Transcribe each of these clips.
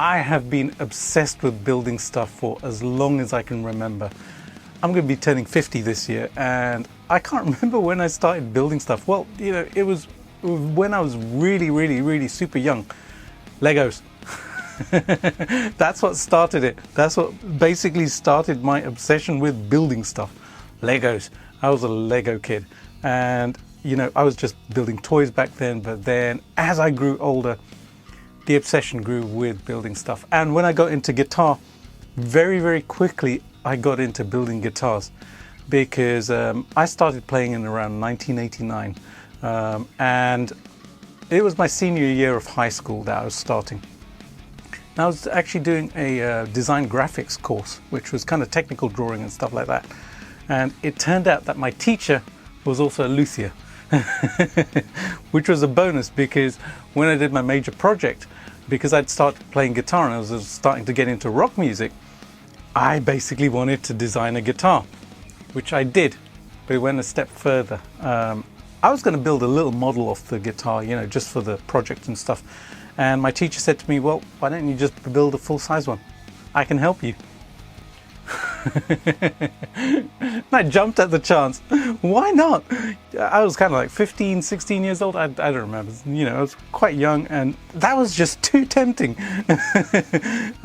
I have been obsessed with building stuff for as long as I can remember. I'm going to be turning 50 this year, and I can't remember when I started building stuff. Well, you know, it was when I was really super young. Legos. That's what started it. That's what basically started my obsession with building stuff. Legos. I was a Lego kid, and you know, I was just building toys back then, but then as I grew older, the obsession grew with building stuff. And when I got into guitar, very quickly I got into building guitars, because I started playing in around 1989, and it was my senior year of high school that I was starting. I was actually doing a design graphics course, which was kind of technical drawing and stuff like that. And it turned out that my teacher was also a luthier, which was a bonus, because when I did my major project, because I'd started playing guitar and I was starting to get into rock music, I basically wanted to design a guitar, which I did, but it went a step further. I was going to build a little model of the guitar, you know, just for the project and stuff. And my teacher said to me, well, why don't you just build a full-size one? I can help you. And I jumped at the chance. Why not? I was kind of like 15, 16 years old. I don't remember. You know, I was quite young, and that was just too tempting.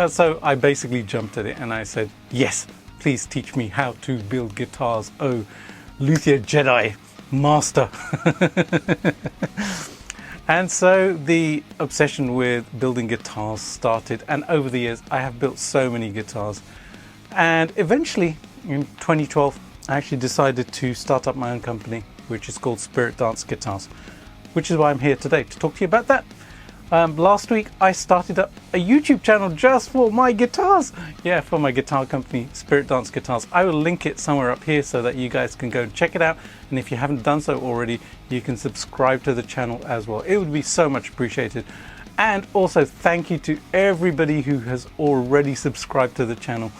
So I basically jumped at it and I said, yes, please teach me how to build guitars. Oh, luthier Jedi master. And so the obsession with building guitars started, and over the years I have built so many guitars. And eventually in 2012 I actually decided to start up my own company, which is called Spirit Dance Guitars, which is why I'm here today to talk to you about that. Last week I started up a YouTube channel just for my guitars. Yeah, for my guitar company, Spirit Dance Guitars. I will link it somewhere up here so that you guys can go and check it out. And if you haven't done so already, you can subscribe to the channel as well. It would be so much appreciated. And also thank you to everybody who has already subscribed to the channel.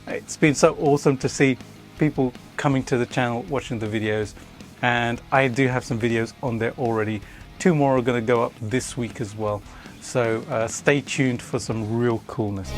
It's been so awesome to see people coming to the channel, watching the videos. And I do have some videos on there already. 2 more are going to go up this week as well. So stay tuned for some real coolness.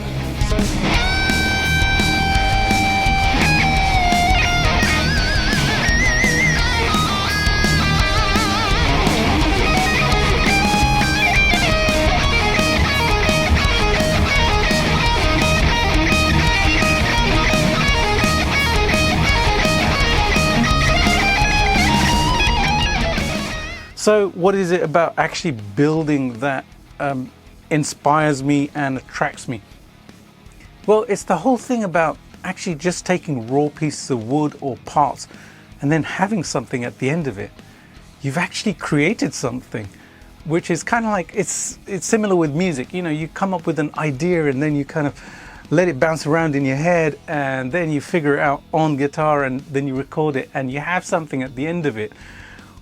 So what is it about actually building that inspires me and attracts me? Well, it's the whole thing about actually just taking raw pieces of wood or parts and then having something at the end of it. You've actually created something, which is kind of like, it's similar with music. You know, you come up with an idea and then you kind of let it bounce around in your head, and then you figure it out on guitar, and then you record it and you have something at the end of it.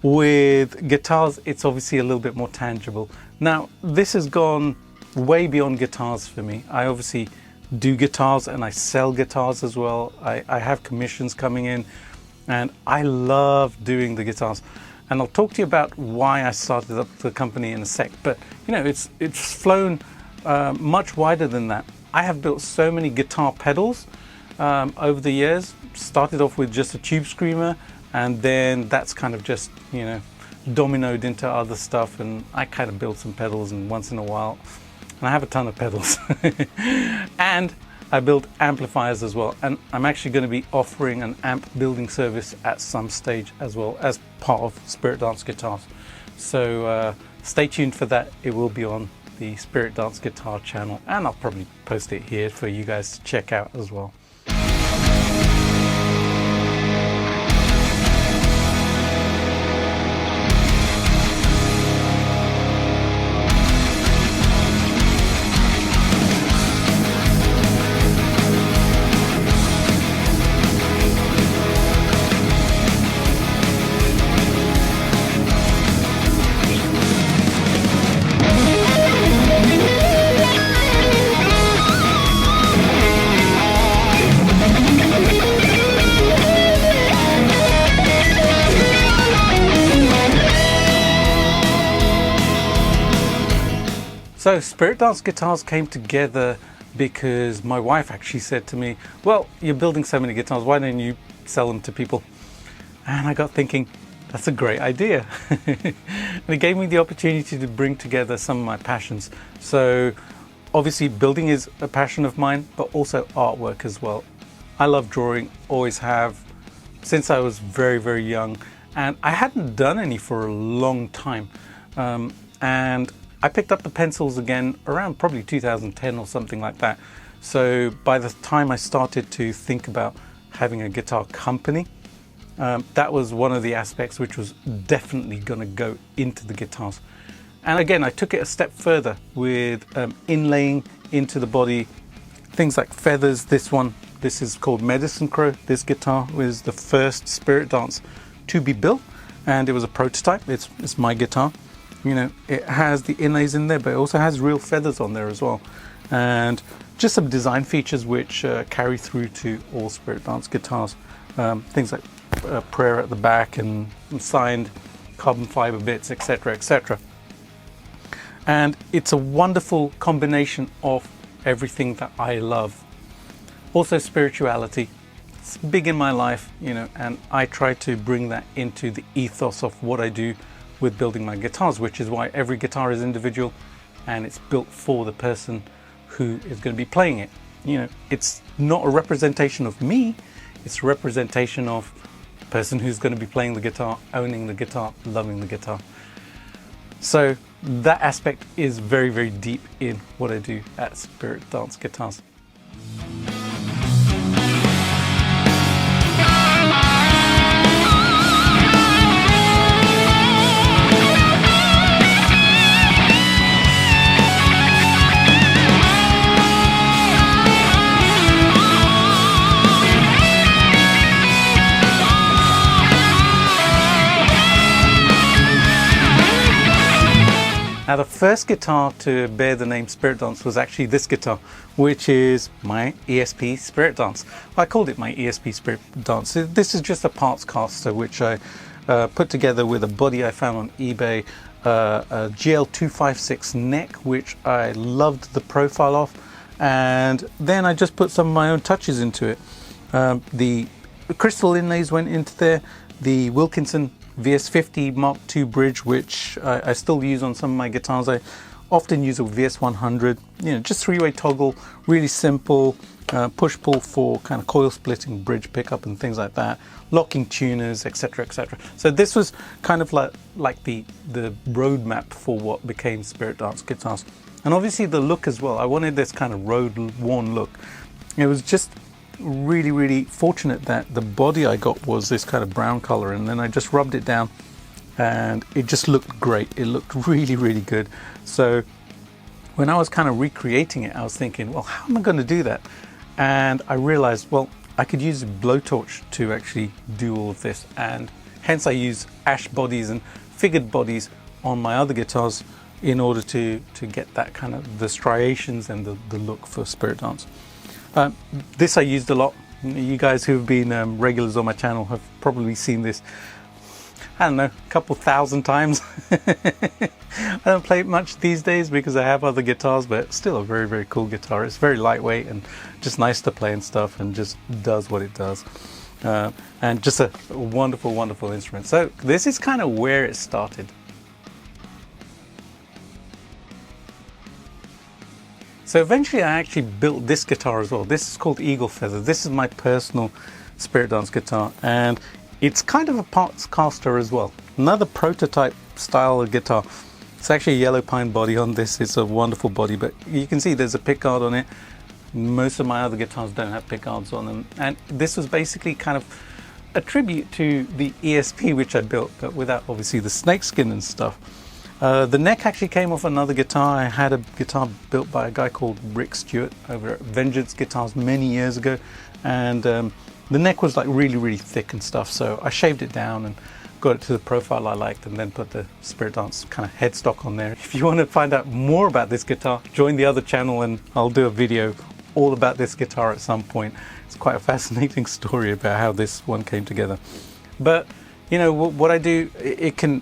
With guitars, it's obviously a little bit more tangible. Now, this has gone way beyond guitars for me. I obviously do guitars and I sell guitars as well. I have commissions coming in, and I love doing the guitars. And I'll talk to you about why I started up the company in a sec. But you know, it's flown much wider than that. I have built so many guitar pedals over the years. Started off with just a tube screamer, and then that's kind of just, you know, dominoed into other stuff, and I kind of build some pedals and once in a while, and I have a ton of pedals. And I build amplifiers as well, and I'm actually going to be offering an amp building service at some stage as well as part of Spirit Dance Guitars. So stay tuned for that. It will be on the Spirit Dance Guitar channel, and I'll probably post it here for you guys to check out as well. So Spirit Dance guitars came together because my wife actually said to me, well, you're building so many guitars, why don't you sell them to people? And I got thinking, that's a great idea. And it gave me the opportunity to bring together some of my passions. So obviously building is a passion of mine, but also artwork as well. I love drawing, always have, since I was very, very young. And I hadn't done any for a long time. And I picked up the pencils again around probably 2010 or something like that. So by the time I started to think about having a guitar company, that was one of the aspects which was definitely going to go into the guitars. And again, I took it a step further with inlaying into the body, things like feathers. This is called Medicine Crow. This guitar was the first Spirit Dance to be built, and it was a prototype. It's my guitar. You know, it has the inlays in there, but it also has real feathers on there as well. And just some design features which carry through to all Spirit Dance guitars. Things like prayer at the back and signed carbon fiber bits, etc., etc. And it's a wonderful combination of everything that I love. Also spirituality. It's big in my life, you know, and I try to bring that into the ethos of what I do with building my guitars, which is why every guitar is individual and it's built for the person who is going to be playing it. You know, it's not a representation of me, it's a representation of the person who's going to be playing the guitar, owning the guitar, loving the guitar. So that aspect is very, very deep in what I do at Spirit Dance Guitars. Now the first guitar to bear the name Spirit Dance was actually this guitar, which is my ESP Spirit Dance. I called it my ESP Spirit Dance. This is just a parts caster which I put together with a body I found on eBay, a GL256 neck which I loved the profile of, and then I just put some of my own touches into it. The crystal inlays went into there, the Wilkinson VS50 Mark II bridge, which I still use on some of my guitars. I often use a VS100, you know, just three-way toggle, really simple, push-pull for kind of coil splitting, bridge pickup and things like that, locking tuners, etc., etc. So this was kind of like the roadmap for what became Spirit Dance guitars. And obviously the look as well. I wanted this kind of road-worn look. It was just really, really fortunate that the body I got was this kind of brown color, and then I just rubbed it down and it just looked great. It looked really, really good. So when I was kind of recreating it, I was thinking, well, how am I going to do that? And I realized, well, I could use a blowtorch to actually do all of this, and hence I use ash bodies and figured bodies on my other guitars in order to get that kind of the striations and the look for Spirit Dance. This I used a lot. You guys who've been regulars on my channel have probably seen this, I don't know, a couple thousand times. I don't play it much these days because I have other guitars, but it's still a very, very cool guitar. It's very lightweight and just nice to play and stuff, and just does what it does. And just a wonderful, wonderful instrument. So this is kind of where it started. So eventually I actually built this guitar as well. This is called Eagle Feather. This is my personal Spirit Dance guitar, and it's kind of a parts caster as well. Another prototype style of guitar. It's actually a yellow pine body on this. It's a wonderful body, but you can see there's a pickguard on it. Most of my other guitars don't have pickguards on them. And this was basically kind of a tribute to the ESP which I built, but without obviously the snakeskin and stuff. The neck actually came off another guitar. I had a guitar built by a guy called Rick Stewart over at Vengeance Guitars many years ago, and the neck was like really, really thick and stuff, so I shaved it down and got it to the profile I liked, and then put the Spirit Dance kind of headstock on there. If you want to find out more about this guitar, join the other channel and I'll do a video all about this guitar at some point. It's quite a fascinating story about how this one came together. But You know, what I do, it can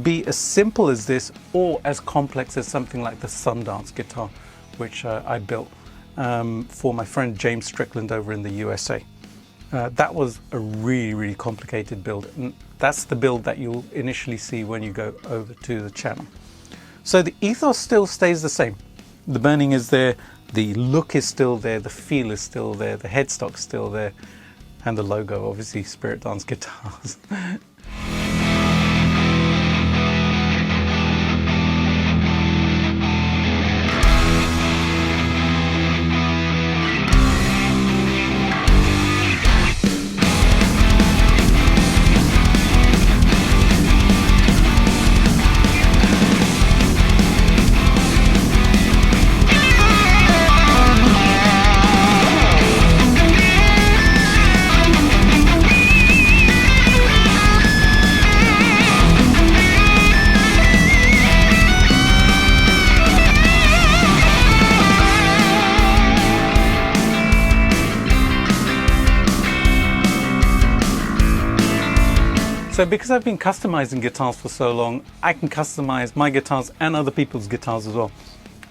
be as simple as this or as complex as something like the Sundance guitar, which I built for my friend James Strickland over in the USA. That was a really, really complicated build, and that's the build that you'll initially see when you go over to the channel. So the ethos still stays the same. The burning is there, the look is still there, the feel is still there, the headstock's still there, and the logo, obviously, Spirit Dance Guitars. So because I've been customizing guitars for so long, I can customize my guitars and other people's guitars as well.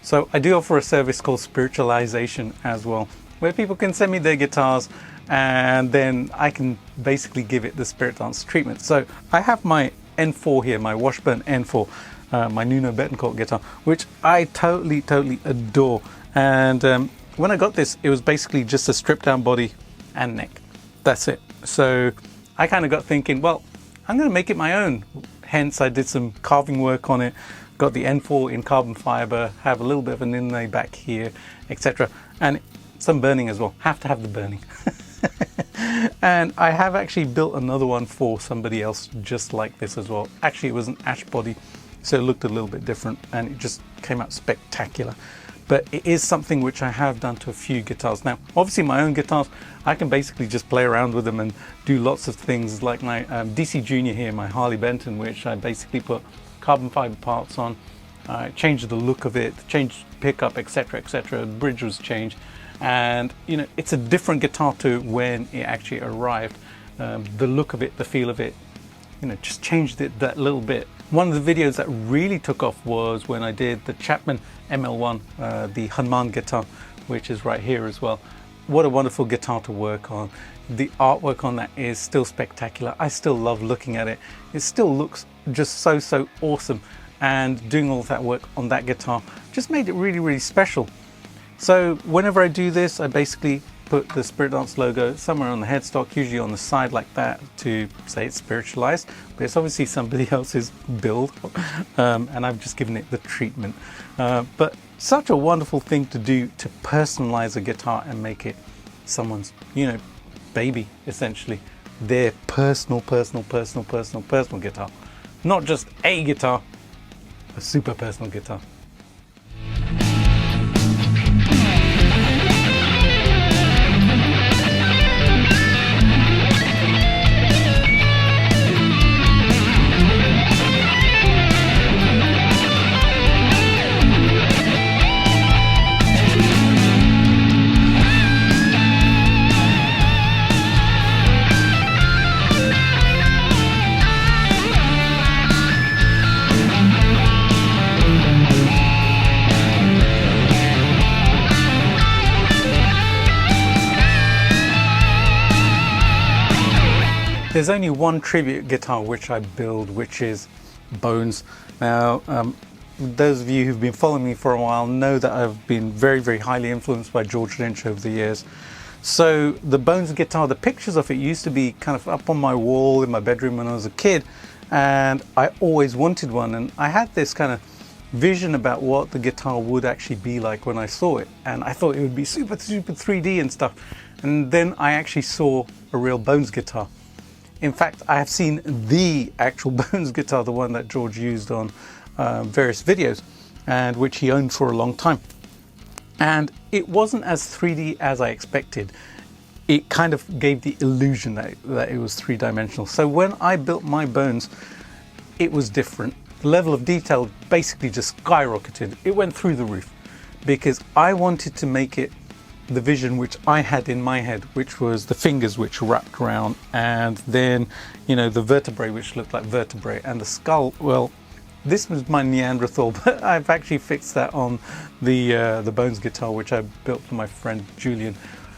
So I do offer a service called Spiritualization as well, where people can send me their guitars and then I can basically give it the Spirit Dance treatment. So I have my N4 here, my Washburn N4, my Nuno Betancourt guitar, which I totally adore. And when I got this, it was basically just a stripped down body and neck. That's it. So I kind of got thinking, well, I'm going to make it my own. Hence, I did some carving work on it, got the N4 in carbon fiber, have a little bit of an inlay back here, etc. And some burning as well. Have to have the burning. And I have actually built another one for somebody else just like this as well. Actually, it was an ash body, so it looked a little bit different and it just came out spectacular. But it is something which I have done to a few guitars. Now, obviously my own guitars, I can basically just play around with them and do lots of things, like my DC Junior here, my Harley Benton, which I basically put carbon fiber parts on, changed the look of it, changed pickup, etc, etc. The bridge was changed, and you know, it's a different guitar to when it actually arrived. The look of it, the feel of it, you know, just changed it that little bit. One of the videos that really took off was when I did the Chapman ML1, the Hanuman guitar, which is right here as well. What a wonderful guitar to work on. The artwork on that is still spectacular. I still love looking at it. It still looks just so awesome. And doing all of that work on that guitar just made it really special. So whenever I do this, I basically put the Spirit Dance logo somewhere on the headstock, usually on the side like that, to say it's spiritualized, but it's obviously somebody else's build, and I've just given it the treatment. But such a wonderful thing to do, to personalize a guitar and make it someone's, you know, baby, essentially. Their personal guitar. Not just a guitar, a super personal guitar. There's only one tribute guitar which I build, which is Bones. Now, those of you who've been following me for a while know that I've been very highly influenced by George Lynch over the years. So the Bones guitar, the pictures of it used to be kind of up on my wall in my bedroom when I was a kid, and I always wanted one, and I had this kind of vision about what the guitar would actually be like when I saw it, and I thought it would be super 3D and stuff. And then I actually saw a real Bones guitar. In fact, I have seen the actual Bones guitar, the one that George used on various videos, and which he owned for a long time. And it wasn't as 3D as I expected. It kind of gave the illusion that it was three-dimensional. So when I built my Bones, it was different. The level of detail basically just skyrocketed. It went through the roof because I wanted to make it the vision which I had in my head, which was the fingers which wrapped around, and then, you know, the vertebrae which looked like vertebrae, and the skull. Well, this was my Neanderthal, but I've actually fixed that on the Bones guitar, which I built for my friend Julian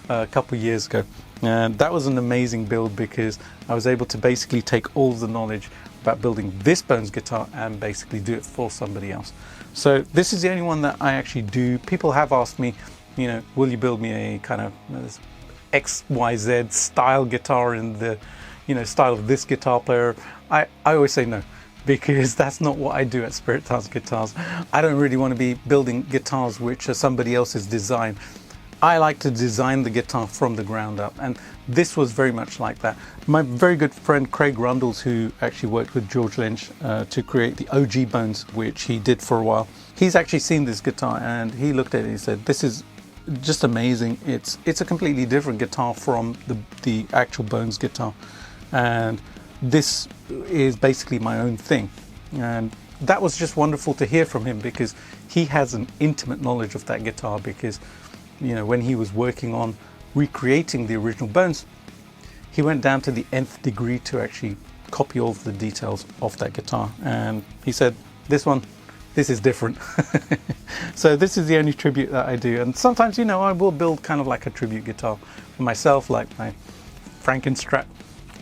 a couple of years ago. And that was an amazing build because I was able to basically take all the knowledge about building this Bones guitar and basically do it for somebody else. So this is the only one that I actually do. People have asked me, you know, will you build me a kind of XYZ style guitar in the, you know, style of this guitar player? I always say no, because that's not what I do at Spirit Dance Guitars. I don't really want to be building guitars which are somebody else's design. I like to design the guitar from the ground up, and this was very much like that. My very good friend Craig Rundles, who actually worked with George Lynch to create the OG Bones, which he did for a while, he's actually seen this guitar and he looked at it and he said, this is just amazing. It's a completely different guitar from the actual Bones guitar, and this is basically my own thing. And that was just wonderful to hear from him, because he has an intimate knowledge of that guitar, because, you know, when he was working on recreating the original Bones, he went down to the nth degree to actually copy all of the details of that guitar, and he said, this is different. So this is the only tribute that I do. And sometimes, you know, I will build kind of like a tribute guitar for myself, like my Frankenstrat.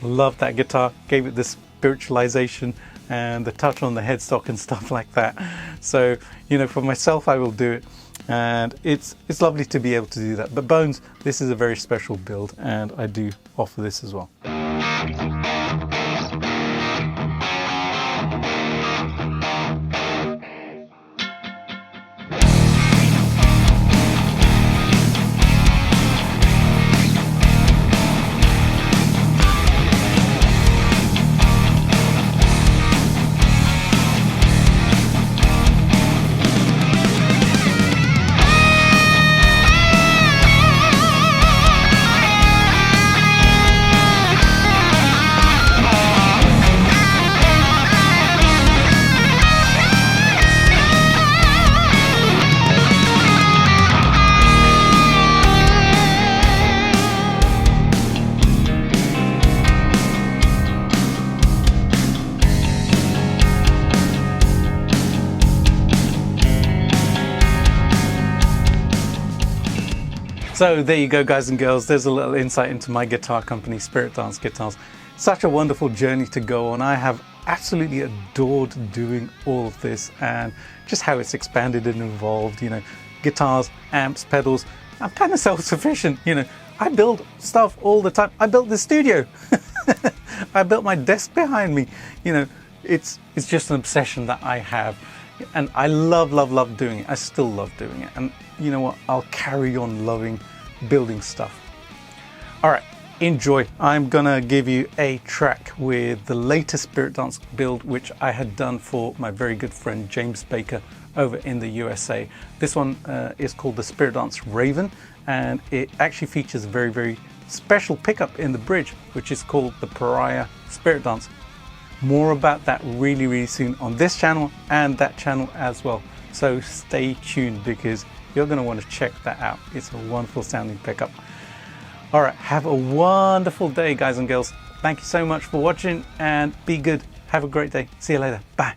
Loved that guitar, gave it the spiritualization and the touch on the headstock and stuff like that. So, you know, for myself, I will do it, and it's lovely to be able to do that. But Bones, this is a very special build, and I do offer this as well. So there you go, guys and girls. There's a little insight into my guitar company, Spirit Dance Guitars. Such a wonderful journey to go on. I have absolutely adored doing all of this, and just how it's expanded and evolved. You know, guitars, amps, pedals. I'm kind of self-sufficient. You know, I build stuff all the time. I built the studio. I built my desk behind me. You know, it's just an obsession that I have. And I love doing it. I still love doing it. And you know what? I'll carry on loving building stuff. All right, enjoy. I'm gonna give you a track with the latest Spirit Dance build, which I had done for my very good friend James Baker over in the USA. This one is called the Spirit Dance Raven, and it actually features a very special pickup in the bridge, which is called the Pariah Spirit Dance. More about that really soon on this channel and that channel as well. So stay tuned, because you're going to want to check that out. It's a wonderful sounding pickup. All right, have a wonderful day, guys and girls. Thank you so much for watching, and be good. Have a great day. See you later. Bye.